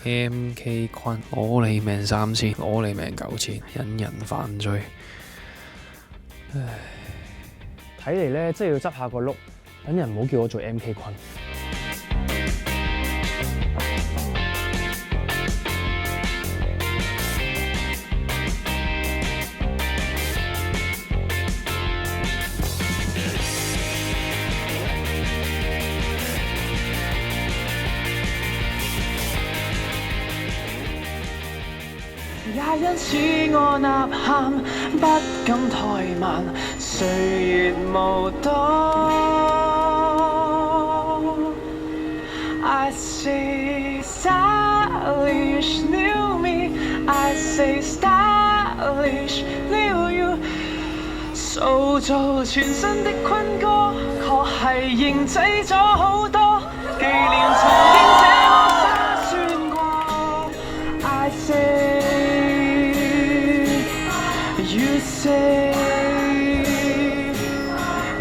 MK 坤攞你命3000，攞你命9000，引人犯罪。睇嚟咧，真係要執下個碌，等人唔好叫我做 MK 坤。也因此我吶喊，不敢怠慢，歲月無多。I say stylish new me, I say stylish new you， 塑造全新的坤哥，確係型仔咗好多，紀念曾經這麼沙宣過。I say。You say，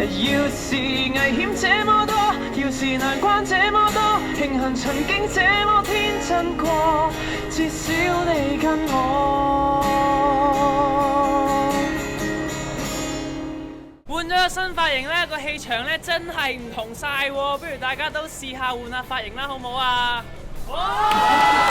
要是危險這麼多，要是難關這麼多，慶幸曾經這麼天真過，至少你跟我。換咗個新髮型咧，個氣場咧真係唔同晒喎，不如大家都試下換下髮型啦，好唔好啊？好！